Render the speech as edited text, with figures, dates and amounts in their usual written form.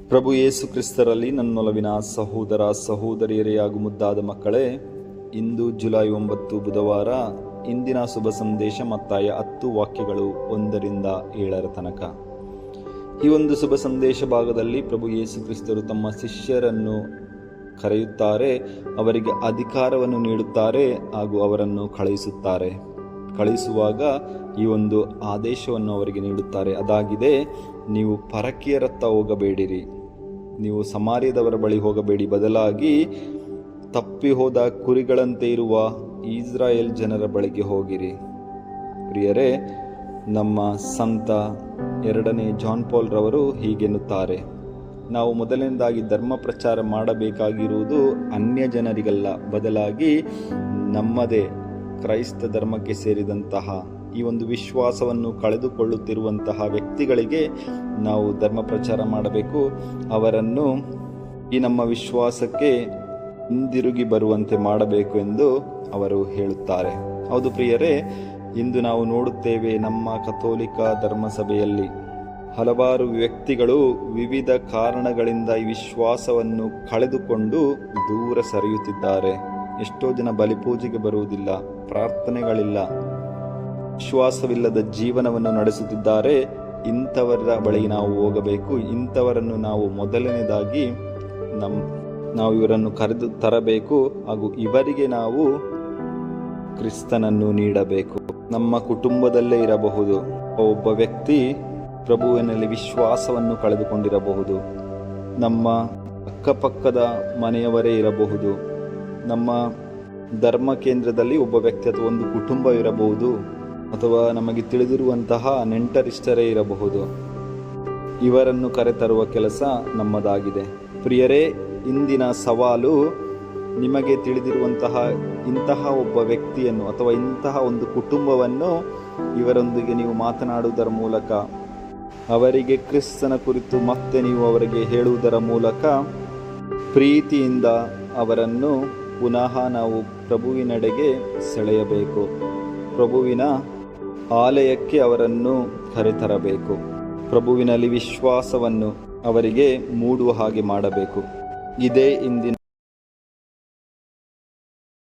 ಪ್ರಭು ಯೇಸು ಕ್ರಿಸ್ತರಲ್ಲಿ ನನ್ನೊಲವಿನ ಸಹೋದರ ಸಹೋದರಿಯರೇ ಹಾಗೂ ಮುದ್ದಾದ ಮಕ್ಕಳೇ, ಇಂದು ಜುಲೈ 9 ಬುಧವಾರ. ಇಂದಿನ ಶುಭ ಸಂದೇಶ ಮತ್ತಾಯ 10 ವಾಕ್ಯಗಳು 1-7 ತನಕ. ಈ ಒಂದು ಶುಭ ಸಂದೇಶ ಭಾಗದಲ್ಲಿ ಪ್ರಭು ಯೇಸು ಕ್ರಿಸ್ತರು ತಮ್ಮ ಶಿಷ್ಯರನ್ನು ಕರೆಯುತ್ತಾರೆ, ಅವರಿಗೆ ಅಧಿಕಾರವನ್ನು ನೀಡುತ್ತಾರೆ ಹಾಗೂ ಅವರನ್ನು ಕಳುಹಿಸುವಾಗ ಈ ಒಂದು ಆದೇಶವನ್ನು ಅವರಿಗೆ ನೀಡುತ್ತಾರೆ. ಅದಾಗಿದೆ, ನೀವು ಪರಕೀಯರತ್ತ ಹೋಗಬೇಡಿರಿ, ನೀವು ಸಮಾರ್ಯದವರ ಬಳಿ ಹೋಗಬೇಡಿ, ಬದಲಾಗಿ ತಪ್ಪಿ ಹೋದ ಕುರಿಗಳಂತೆ ಇರುವ ಇಸ್ರಾಯೇಲ್ ಜನರ ಬಳಿಗೆ ಹೋಗಿರಿ. ಪ್ರಿಯರೇ, ನಮ್ಮ ಸಂತ 2ನೇ ಜಾನ್ ಪಾಲ್ ರವರು ಹೀಗೆನ್ನುತ್ತಾರೆ, ನಾವು ಮೊದಲನೇದಾಗಿ ಧರ್ಮ ಪ್ರಚಾರ ಮಾಡಬೇಕಾಗಿರುವುದು ಅನ್ಯ ಜನರಿಗಲ್ಲ, ಬದಲಾಗಿ ನಮ್ಮದೇ ಕ್ರೈಸ್ತ ಧರ್ಮಕ್ಕೆ ಸೇರಿದಂತಹ ಈ ಒಂದು ವಿಶ್ವಾಸವನ್ನು ಕಳೆದುಕೊಳ್ಳುತ್ತಿರುವಂತಹ ವ್ಯಕ್ತಿಗಳಿಗೆ ನಾವು ಧರ್ಮ ಪ್ರಚಾರ ಮಾಡಬೇಕು. ಅವರನ್ನು ಈ ನಮ್ಮ ವಿಶ್ವಾಸಕ್ಕೆ ಹಿಂದಿರುಗಿ ಬರುವಂತೆ ಮಾಡಬೇಕು ಎಂದು ಅವರು ಹೇಳುತ್ತಾರೆ. ಹೌದು ಪ್ರಿಯರೇ, ಇಂದು ನಾವು ನೋಡುತ್ತೇವೆ, ನಮ್ಮ ಕಥೋಲಿಕ ಧರ್ಮಸಭೆಯಲ್ಲಿ ಹಲವಾರು ವ್ಯಕ್ತಿಗಳು ವಿವಿಧ ಕಾರಣಗಳಿಂದ ಈ ವಿಶ್ವಾಸವನ್ನು ಕಳೆದುಕೊಂಡು ದೂರ ಸರಿಯುತ್ತಿದ್ದಾರೆ. ಎಷ್ಟೋ ಜನ ಬಲಿಪೂಜೆಗೆ ಬರುವುದಿಲ್ಲ, ಪ್ರಾರ್ಥನೆಗಳಿಲ್ಲ, ವಿಶ್ವಾಸವಿಲ್ಲದ ಜೀವನವನ್ನು ನಡೆಸುತ್ತಿದ್ದಾರೆ. ಇಂಥವರ ಬಳಿಗೆ ನಾವು ಹೋಗಬೇಕು. ಇಂಥವರನ್ನು ನಾವು ಮೊದಲನೇದಾಗಿ ನಾವು ಇವರನ್ನು ಕರೆದು ತರಬೇಕು ಹಾಗೂ ಇವರಿಗೆ ನಾವು ಕ್ರಿಸ್ತನನ್ನು ನೀಡಬೇಕು. ನಮ್ಮ ಕುಟುಂಬದಲ್ಲೇ ಇರಬಹುದು, ಒಬ್ಬ ವ್ಯಕ್ತಿ ಪ್ರಭುವಿನಲ್ಲಿ ವಿಶ್ವಾಸವನ್ನು ಕಳೆದುಕೊಂಡಿರಬಹುದು, ನಮ್ಮ ಅಕ್ಕಪಕ್ಕದ ಮನೆಯವರೇ ಇರಬಹುದು, ನಮ್ಮ ಧರ್ಮ ಕೇಂದ್ರದಲ್ಲಿ ಒಬ್ಬ ವ್ಯಕ್ತಿ ಅಥವಾ ಒಂದು ಕುಟುಂಬ ಇರಬಹುದು, ಅಥವಾ ನಮಗೆ ತಿಳಿದಿರುವಂತಹ ನೆಂಟರಿಷ್ಟರೇ ಇರಬಹುದು. ಇವರನ್ನು ಕರೆತರುವ ಕೆಲಸ ನಮ್ಮದಾಗಿದೆ. ಪ್ರಿಯರೇ, ಇಂದಿನ ಸವಾಲು ನಿಮಗೆ ತಿಳಿದಿರುವಂತಹ ಇಂತಹ ಒಬ್ಬ ವ್ಯಕ್ತಿಯನ್ನು ಅಥವಾ ಇಂತಹ ಒಂದು ಕುಟುಂಬವನ್ನು ಇವರೊಂದಿಗೆ ನೀವು ಮಾತನಾಡುವುದರ ಮೂಲಕ, ಅವರಿಗೆ ಕ್ರಿಸ್ತನ ಕುರಿತು ಮತ್ತೆ ನೀವು ಅವರಿಗೆ ಹೇಳುವುದರ ಮೂಲಕ ಪ್ರೀತಿಯಿಂದ ಅವರನ್ನು ಪುನಃ ನಾವು ಪ್ರಭುವಿನೆಡೆಗೆ ಸೆಳೆಯಬೇಕು. ಪ್ರಭುವಿನ ಆಲಯಕ್ಕೆ ಅವರನ್ನು ಕರೆತರಬೇಕು. ಪ್ರಭುವಿನಲ್ಲಿ ವಿಶ್ವಾಸವನ್ನು ಅವರಿಗೆ ಮೂಡುವ ಹಾಗೆ ಮಾಡಬೇಕು. ಇದೇ ಇಂದಿನ